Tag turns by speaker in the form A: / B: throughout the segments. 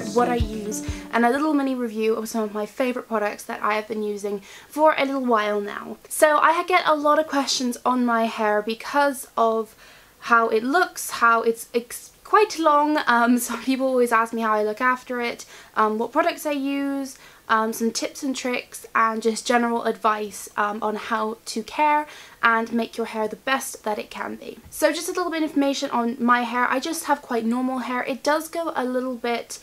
A: favourite, what I use, and a little mini review of some of my favourite products that I have been using for a little while now. So I get a lot of questions on my hair because of how it looks, how it's quite long. Some people always ask me how I look after it, what products I use, some tips and tricks, and just general advice on how to care and make your hair the best that it can be. So just a little bit of information on my hair. I just have quite normal hair. It does go a little bit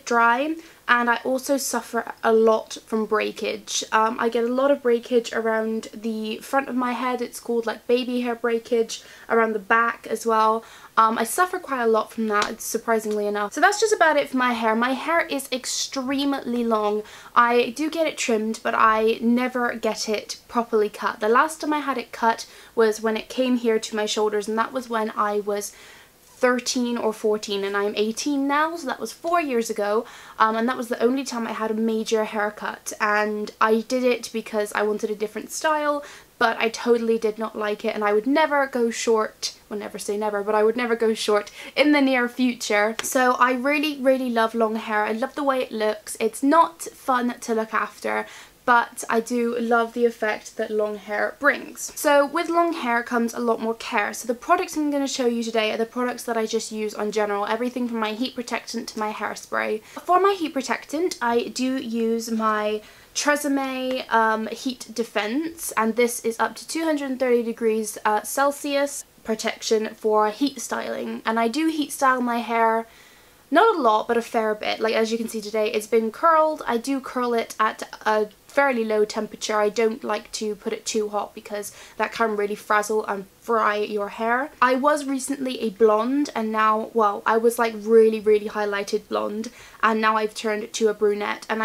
A: dry, and I also suffer a lot from breakage. I get a lot of breakage around the front of my head. It's called like baby hair breakage, around the back as well. I suffer quite a lot from that, surprisingly enough. So that's just about it for my hair. My hair is extremely long. I do get it trimmed, but I never get it properly cut. The last time I had it cut was when it came here to my shoulders, and that was when I was 13 or 14, and I'm 18 now, so that was 4 years ago, and that was the only time I had a major haircut, and I did it because I wanted a different style, but I totally did not like it, and I would never go short, well, never say never, but I would never go short in the near future. So I really love long hair. I love the way it looks. It's not fun to look after, but I do love the effect that long hair brings. So with long hair comes a lot more care. So the products I'm going to show you today are the products that I just use on general, everything from my heat protectant to my hairspray. For my heat protectant, I do use my Tresemme Heat Defense, and this is up to 230 degrees Celsius protection for heat styling. And I do heat style my hair, not a lot, but a fair bit. Like as you can see today, it's been curled. I do curl it at a fairly low temperature. I don't like to put it too hot because that can really frazzle and fry your hair. I was recently a blonde, and now, well, I was like really highlighted blonde, and now I've turned to a brunette, and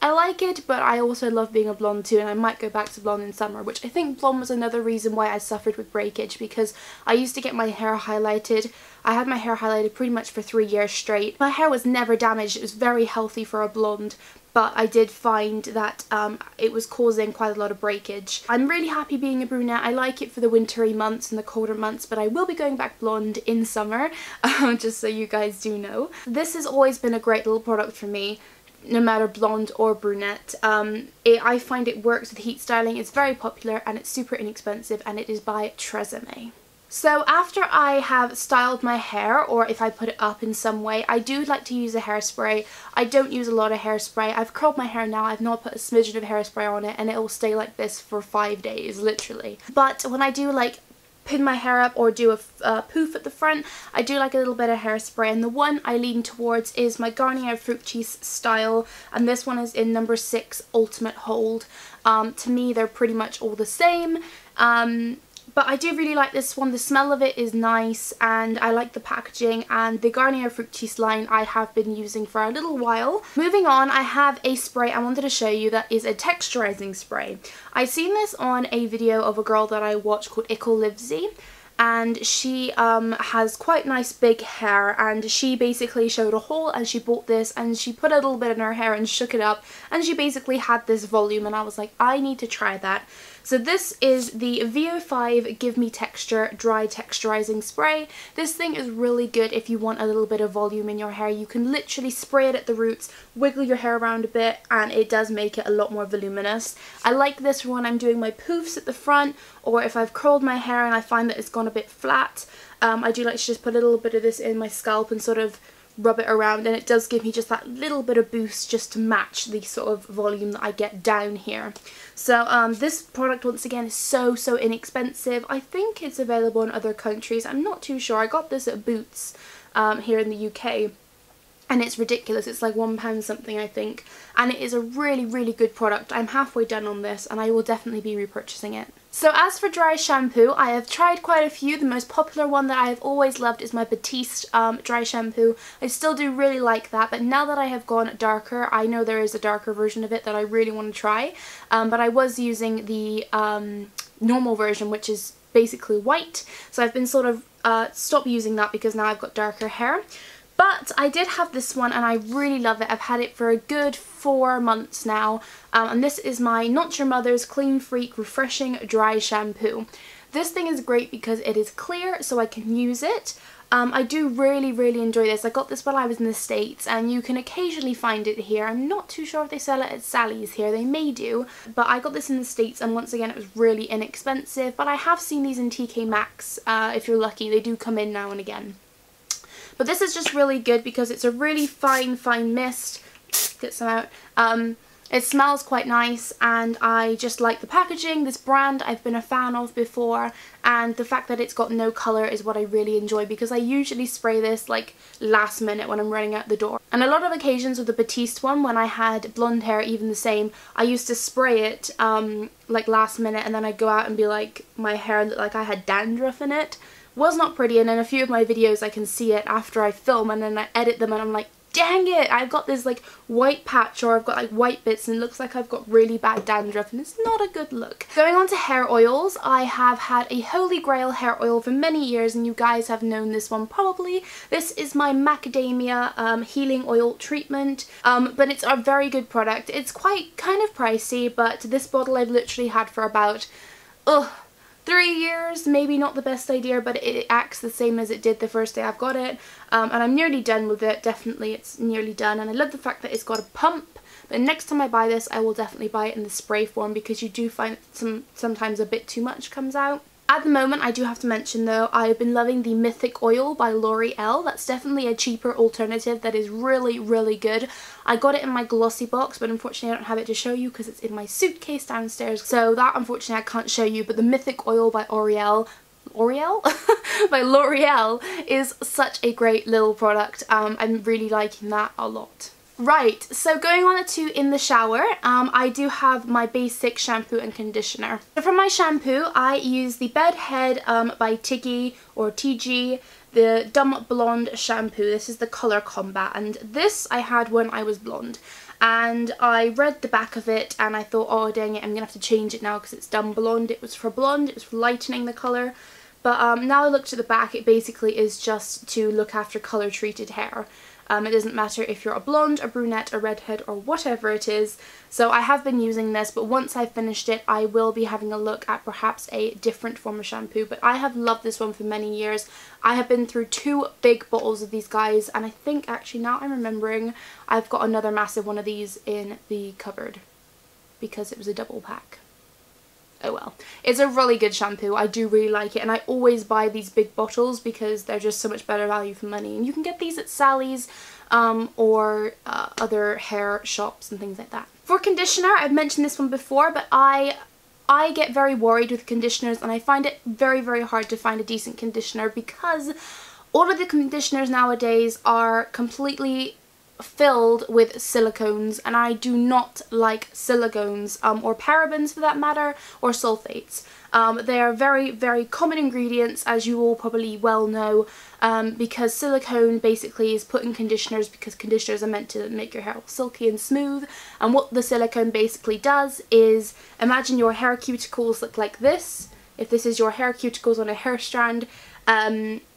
A: I like it, but I also love being a blonde too, and I might go back to blonde in summer, which I think blonde was another reason why I suffered with breakage, because I used to get my hair highlighted. I had my hair highlighted pretty much for 3 years straight. My hair was never damaged. It was very healthy for a blonde, but I did find that it was causing quite a lot of breakage. I'm really happy being a brunette. I like it for the wintry months and the colder months, but I will be going back blonde in summer, just so you guys do know. This has always been a great little product for me, no matter blonde or brunette. I find it works with heat styling. It's very popular and it's super inexpensive, and it is by Tresemme. So after I have styled my hair, or if I put it up in some way, I do like to use a hairspray. I don't use a lot of hairspray. I've curled my hair now. I've not put a smidgen of hairspray on it, and it will stay like this for 5 days, literally. But when I do like pin my hair up or do a poof at the front, I do like a little bit of hairspray, and the one I lean towards is my Garnier Fructis style, and this one is in number 6 Ultimate Hold. To me, they're pretty much all the same. But I do really like this one. The smell of it is nice, and I like the packaging, and the Garnier Fructis line I have been using for a little while. Moving on, I have a spray I wanted to show you that is a texturizing spray. I've seen this on a video of a girl that I watch called IXUS, and she has quite nice big hair, and she basically showed a haul, and she bought this, and she put a little bit in her hair and shook it up, and she basically had this volume, and I was like, I need to try that. So this is the VO5 Give Me Texture Dry Texturizing Spray. This thing is really good if you want a little bit of volume in your hair. You can literally spray it at the roots, wiggle your hair around a bit, and it does make it a lot more voluminous. I like this for when I'm doing my poofs at the front, or if I've curled my hair and I find that it's gone a bit flat. I do like to just put a little bit of this in my scalp and sort of rub it around, and it does give me just that little bit of boost just to match the sort of volume that I get down here. So this product, once again, is so inexpensive. I think it's available in other countries. I'm not too sure. I got this at Boots here in the UK, and it's ridiculous. It's like £1 something, I think, and it is a really good product. I'm halfway done on this, and I will definitely be repurchasing it. So as for dry shampoo, I have tried quite a few. The most popular one that I have always loved is my Batiste dry shampoo. I still do really like that, but now that I have gone darker, I know there is a darker version of it that I really want to try, but I was using the normal version, which is basically white, so I've been sort of stopped using that because now I've got darker hair. But I did have this one and I really love it. I've had it for a good 4 months now, and this is my Not Your Mother's Clean Freak Refreshing Dry Shampoo. This thing is great because it is clear, so I can use it. I do really enjoy this. I got this while I was in the States, and you can occasionally find it here. I'm not too sure if they sell it at Sally's here. They may do, but I got this in the States, and once again it was really inexpensive. But I have seen these in TK Maxx. If you're lucky, they do come in now and again. But this is just really good because it's a really fine mist. Get some out. It smells quite nice, and I just like the packaging. This brand I've been a fan of before, and the fact that it's got no colour is what I really enjoy, because I usually spray this like last minute when I'm running out the door. And a lot of occasions with the Batiste one, when I had blonde hair, even the same, I used to spray it like last minute, and then I'd go out and be like, my hair looked like I had dandruff in it. Was not pretty, and in a few of my videos I can see it after I film, and then I edit them and I'm like, dang it, I've got this like white patch, or I've got like white bits, and it looks like I've got really bad dandruff, and it's not a good look. Going on to hair oils, I have had a holy grail hair oil for many years, and you guys have known this one probably. This is my macadamia healing oil treatment, but it's a very good product. It's kind of pricey, but this bottle I've literally had for about 3 years. Maybe not the best idea, but it acts the same as it did the first day I've got it, and I'm nearly done with it. Definitely it's nearly done, and I love the fact that it's got a pump. But next time I buy this, I will definitely buy it in the spray form, because you do find sometimes a bit too much comes out. At the moment, I do have to mention though, I've been loving the Mythic Oil by L'Oreal. That's definitely a cheaper alternative that is really good. I got it in my glossy box, but unfortunately I don't have it to show you because it's in my suitcase downstairs. So that unfortunately I can't show you, but the Mythic Oil by by L'Oreal is such a great little product. I'm really liking that a lot. Right, so going on to in the shower, I do have my basic shampoo and conditioner. So for my shampoo, I use the Bedhead by Tiggy or TG, the Dumb Blonde shampoo. This is the Colour Combat, and this I had when I was blonde. And I read the back of it and I thought, oh dang it, I'm gonna have to change it now because it's Dumb Blonde. It was for blonde, it was for lightening the colour. But now I looked at the back, it basically is just to look after colour treated hair. It doesn't matter if you're a blonde, a brunette, a redhead, or whatever it is. So I have been using this, but once I've finished it, I will be having a look at perhaps a different form of shampoo. But I have loved this one for many years. I have been through 2 big bottles of these guys, and I think actually now I'm remembering I've got another massive one of these in the cupboard because it was a double pack. Oh well. It's a really good shampoo. I do really like it, and I always buy these big bottles because they're just so much better value for money. And you can get these at Sally's or other hair shops and things like that. For conditioner, I've mentioned this one before, but I get very worried with conditioners, and I find it very hard to find a decent conditioner because all of the conditioners nowadays are completely filled with silicones, and I do not like silicones, or parabens for that matter, or sulfates. They are very common ingredients, as you all probably well know, because silicone basically is put in conditioners because conditioners are meant to make your hair silky and smooth, and what the silicone basically does is, imagine your hair cuticles look like this. If this is your hair cuticles on a hair strand,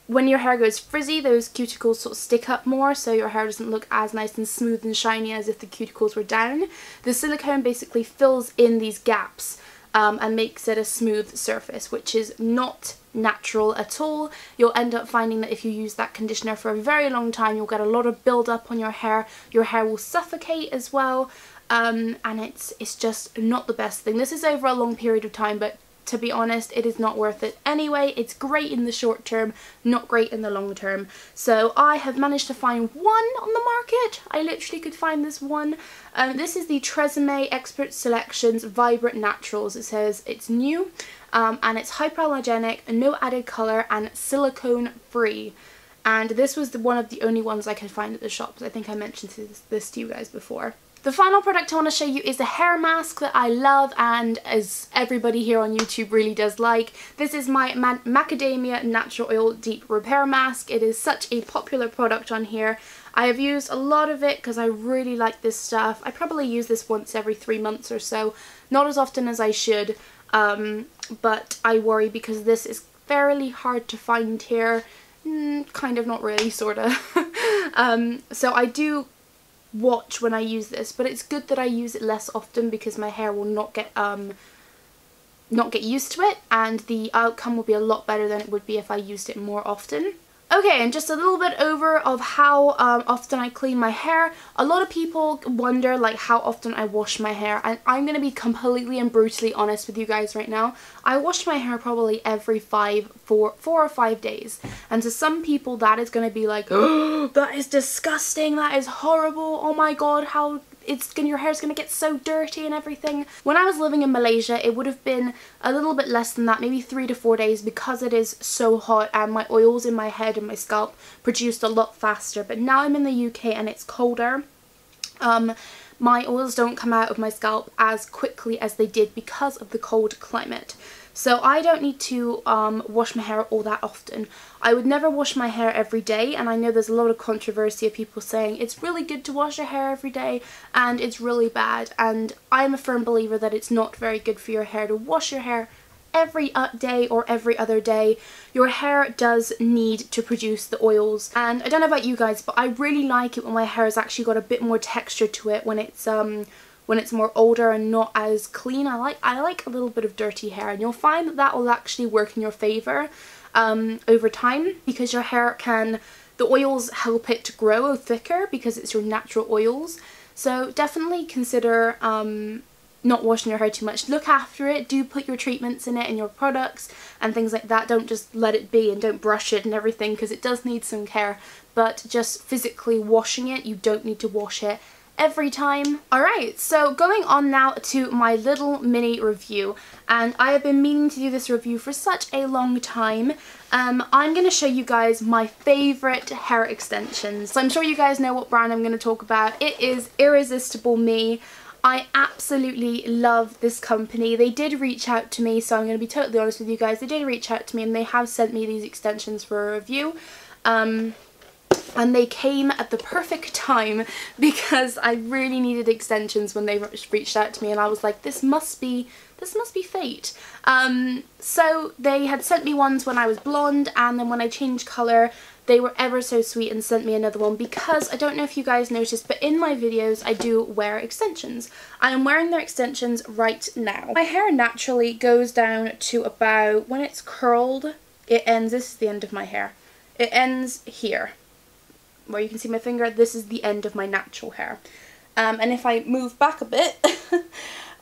A: when your hair goes frizzy, those cuticles sort of stick up more, so your hair doesn't look as nice and smooth and shiny as if the cuticles were down. The silicone basically fills in these gaps and makes it a smooth surface, which is not natural at all. You'll end up finding that if you use that conditioner for a very long time, you'll get a lot of build up on your hair will suffocate as well, and it's just not the best thing. This is over a long period of time, but to be honest, it is not worth it anyway. It's great in the short term, not great in the long term. So I have managed to find one on the market. I literally could find this one. This is the Tresemme Expert Selections Vibrant Naturals. It says it's new, and it's hypoallergenic, no added colour, and silicone free. And this was one of the only ones I could find at the shops. I think I mentioned this to you guys before. The final product I want to show you is a hair mask that I love, and as everybody here on YouTube really does like. This is my Macadamia Natural Oil Deep Repair Mask. It is such a popular product on here. I have used a lot of it because I really like this stuff. I probably use this once every 3 months or so. Not as often as I should, but I worry because this is fairly hard to find here. Kind of, not really, sorta. So I do watch when I use this, but it's good that I use it less often because my hair will not get used to it, and the outcome will be a lot better than it would be if I used it more often. Okay, and just a little bit over of how often I clean my hair. A lot of people wonder like how often I wash my hair, and I'm going to be completely and brutally honest with you guys right now. I wash my hair probably every 4 or 5 days, and to some people that is going to be like, oh, that is disgusting, that is horrible, oh my god, how your hair's gonna get so dirty and everything. When I was living in Malaysia, it would have been a little bit less than that, maybe 3 to 4 days, because it is so hot and my oils in my head and my scalp produced a lot faster. But now I'm in the UK and it's colder. My oils don't come out of my scalp as quickly as they did because of the cold climate. So I don't need to wash my hair all that often. I would never wash my hair every day, and I know there's a lot of controversy of people saying it's really good to wash your hair every day and it's really bad, and I'm a firm believer that it's not very good for your hair to wash your hair every day or every other day. Your hair does need to produce the oils, and I don't know about you guys, but I really like it when my hair has actually got a bit more texture to it, when it's more older and not as clean. I like a little bit of dirty hair, and you'll find that that will actually work in your favour over time, because your hair the oils help it to grow thicker because it's your natural oils. So definitely consider not washing your hair too much. Look after it, do put your treatments in it and your products and things like that. Don't just let it be and don't brush it and everything, because it does need some care, but just physically washing it, you don't need to wash it every time. Alright, so going on now to my little mini review, and I have been meaning to do this review for such a long time. I'm going to show you guys my favourite hair extensions. So I'm sure you guys know what brand I'm going to talk about. It is Irresistible Me. I absolutely love this company. They did reach out to me, so I'm going to be totally honest with you guys. They did reach out to me and they have sent me these extensions for a review. And they came at the perfect time, because I really needed extensions when they reached out to me, and I was like, this must be fate. So they had sent me ones when I was blonde, and then when I changed colour, they were ever so sweet and sent me another one, because I don't know if you guys noticed, but in my videos I do wear extensions. I am wearing their extensions right now. My hair naturally goes down to about, when it's curled, it ends, this is the end of my hair, it ends here. Where you can see my finger, this is the end of my natural hair. And if I move back a bit,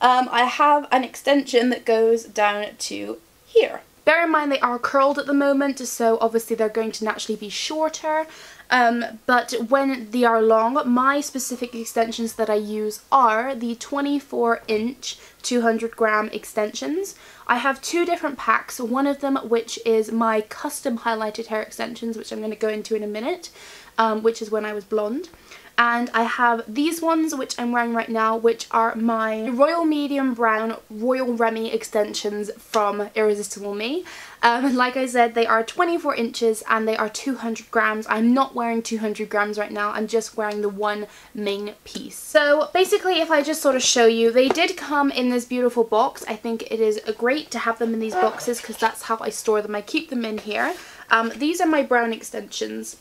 A: I have an extension that goes down to here. Bear in mind they are curled at the moment, so obviously they're going to naturally be shorter. But when they are long, my specific extensions that I use are the 24-inch 200-gram extensions. I have 2 different packs, one of them which is my custom highlighted hair extensions, which I'm going to go into in a minute, which is when I was blonde. And I have these ones which I'm wearing right now, which are my Royal Medium Brown Royal Remy extensions from Irresistible Me. Like I said, they are 24 inches and they are 200 grams. I'm not wearing 200 grams right now, I'm just wearing the one main piece. So basically, if I just sort of show you, they did come in this beautiful box. I think it is great to have them in these boxes because that's how I store them. I keep them in here. These are my brown extensions.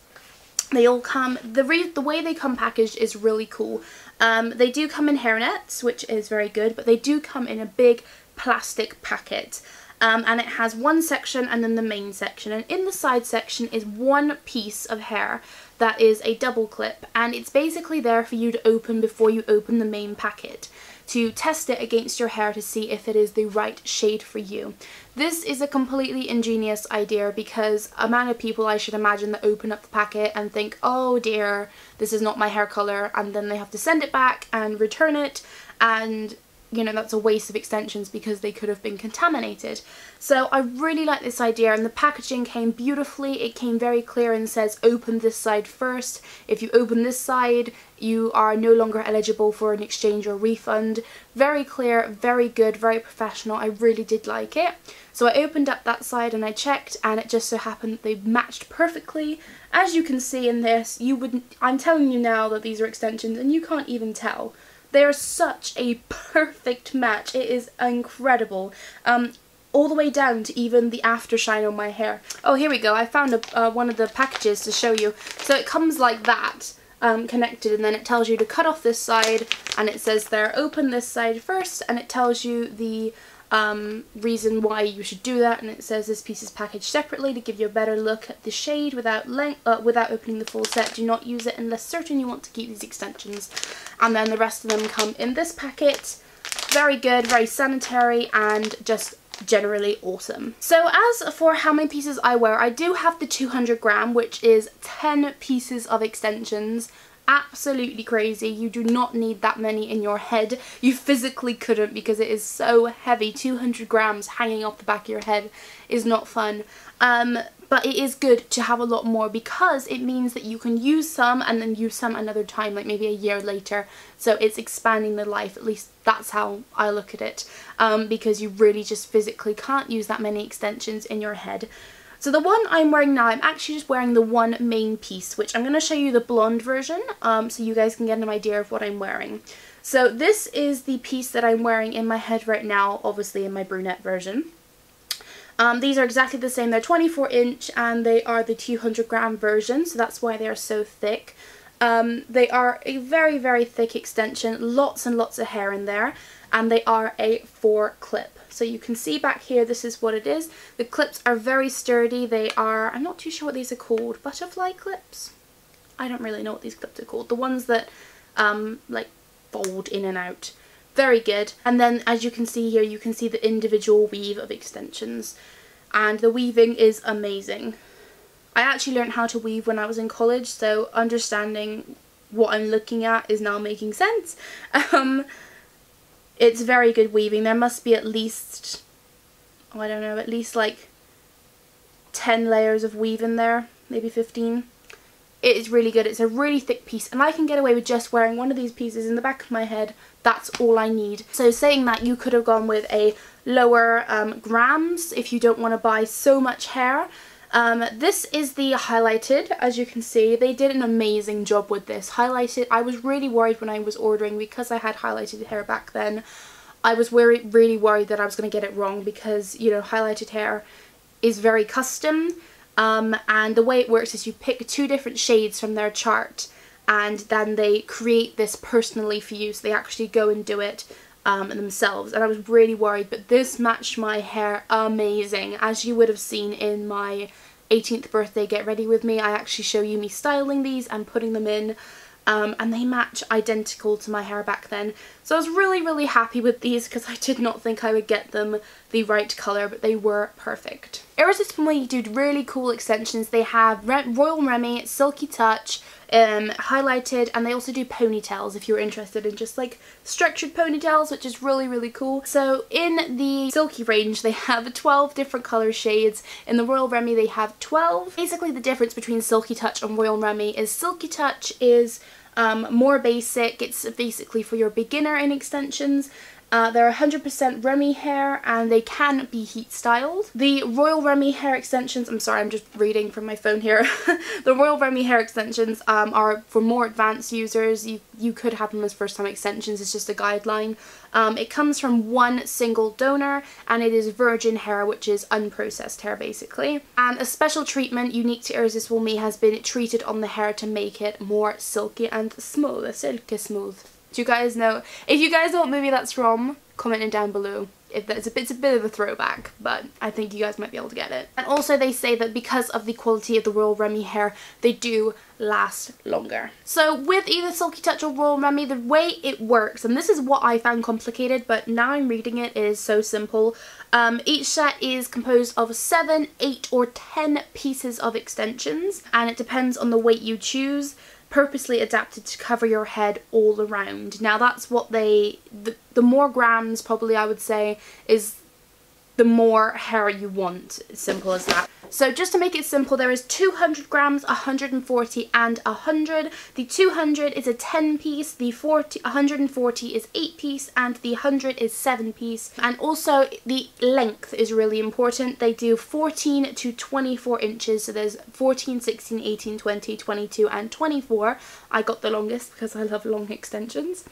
A: They all come, the way they come packaged is really cool. They do come in hairnets, which is very good, but they do come in a big plastic packet. And it has one section and then the main section, and in the side section is one piece of hair that is a double clip, and it's basically there for you to open before you open the main packet, to test it against your hair to see if it is the right shade for you. This is a completely ingenious idea, because amount of people I should imagine that open up the packet and think, oh dear, this is not my hair colour, and then they have to send it back and return it, and you know, that's a waste of extensions because they could have been contaminated. So I really like this idea, and the packaging came beautifully. It came very clear and says open this side first. If you open this side, you are no longer eligible for an exchange or refund. Very clear, very good, very professional. I really did like it. So I opened up that side and I checked, and it just so happened that they matched perfectly. As you can see in this, I'm telling you now that these are extensions and you can't even tell. They are such a perfect match. It is incredible. All the way down to even the aftershine on my hair. Oh, here we go. I found one of the packages to show you. So it comes like that, connected, and then it tells you to cut off this side, and it says there, open this side first, and it tells you the reason why you should do that, and it says this piece is packaged separately to give you a better look at the shade without opening the full set. Do not use it unless certain you want to keep these extensions. And then the rest of them come in this packet. Very good, very sanitary, and just generally awesome. So as for how many pieces I wear, I do have the 200 gram, which is 10 pieces of extensions. Absolutely crazy. You do not need that many in your head. You physically couldn't, because it is so heavy. 200 grams hanging off the back of your head is not fun. But it is good to have a lot more, because it means that you can use some and then use some another time, like maybe a year later. So it's expanding the life, at least that's how I look at it, because you really just physically can't use that many extensions in your head. So the one I'm wearing now, I'm actually just wearing the one main piece, which I'm going to show you the blonde version, so you guys can get an idea of what I'm wearing. So this is the piece that I'm wearing in my head right now, obviously in my brunette version. These are exactly the same. They're 24 inch and they are the 200 gram version, so that's why they are so thick. They are a very, very thick extension, lots and lots of hair in there, and they are a 4 clip. So you can see back here, this is what it is. The clips are very sturdy. They are, I'm not too sure what these are called, butterfly clips? I don't really know what these clips are called. The ones that like fold in and out. Very good. And then as you can see here, you can see the individual weave of extensions, and the weaving is amazing. I actually learned how to weave when I was in college, so understanding what I'm looking at is now making sense. It's very good weaving. There must be at least, oh, I don't know, at least like 10 layers of weave in there, maybe 15. It is really good. It's a really thick piece, and I can get away with just wearing one of these pieces in the back of my head. That's all I need. So saying that, you could have gone with a lower grams if you don't want to buy so much hair. This is the highlighted, as you can see. They did an amazing job with this. Highlighted, I was really worried when I was ordering, because I had highlighted hair back then. I was really worried that I was going to get it wrong, because, you know, highlighted hair is very custom. And the way it works is you pick 2 different shades from their chart, and then they create this personally for you, so they actually go and do it themselves. And I was really worried, but this matched my hair amazing. As you would have seen in my 18th birthday get ready with me, I actually show you me styling these and putting them in, and they match identical to my hair back then. So I was really happy with these, because I did not think I would get them the right colour, but they were perfect. Irresistible do really cool extensions. They have Royal Remy, Silky Touch, highlighted, and they also do ponytails if you're interested in just like structured ponytails, which is really cool. So in the Silky range they have 12 different colour shades. In the Royal Remy they have 12. Basically the difference between Silky Touch and Royal Remy is Silky Touch is more basic. It's basically for your beginner in extensions. They're 100% Remy hair, and they can be heat styled. The Royal Remy hair extensions, I'm sorry, I'm just reading from my phone here. The Royal Remy hair extensions are for more advanced users. You could have them as first time extensions, it's just a guideline. It comes from one single donor, and it is virgin hair, which is unprocessed hair basically. And a special treatment unique to Irresistible Me has been treated on the hair to make it more silky and smooth. Silky smooth. Do you guys know? If you guys know what movie that's from, comment it down below. It's a bit of a throwback, but I think you guys might be able to get it. And also they say that because of the quality of the Royal Remy hair, they do last longer. So with either Silky Touch or Royal Remy, the way it works, and this is what I found complicated, but now I'm reading it is so simple. Each set is composed of 7, 8 or 10 pieces of extensions, and it depends on the weight you choose. Purposely adapted to cover your head all around. Now that's what the more grams probably I would say is the more hair you want. Simple as that. So just to make it simple, there is 200 grams, 140 and 100. The 200 is a 10 piece, the 140 is 8 piece, and the 100 is 7 piece. And also the length is really important. They do 14 to 24 inches, so there's 14, 16, 18, 20, 22 and 24. I got the longest because I love long extensions.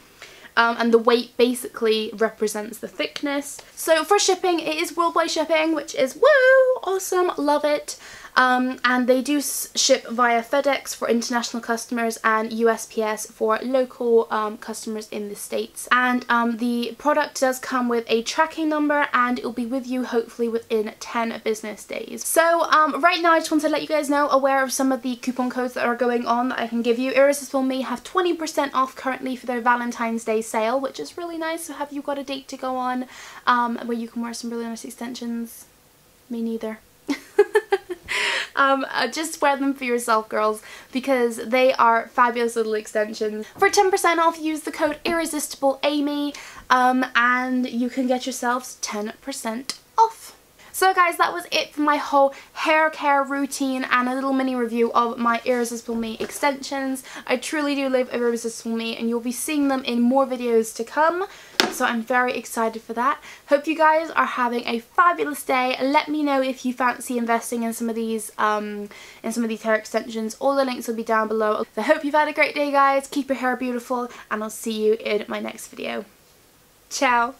A: And the weight basically represents the thickness. So for shipping, it is worldwide shipping, which is woo, awesome, love it. and they do ship via FedEx for international customers and USPS for local customers in the States. And the product does come with a tracking number, and it will be with you hopefully within 10 business days. So right now I just want to let you guys know, aware of some of the coupon codes that are going on that I can give you. Irresistible Me have 20% off currently for their Valentine's Day sale, which is really nice. So have you got a date to go on where you can wear some really nice extensions? Me neither. Just wear them for yourself, girls, because they are fabulous little extensions. For 10% off, use the code IRRESISTIBLEAimee, and you can get yourselves 10% off. So guys, that was it for my whole hair care routine and a little mini review of my Irresistible Me extensions. I truly do love Irresistible Me, and you'll be seeing them in more videos to come. So I'm very excited for that. Hope you guys are having a fabulous day. Let me know if you fancy investing in some of these hair extensions. All the links will be down below. So I hope you've had a great day, guys. Keep your hair beautiful, and I'll see you in my next video. Ciao.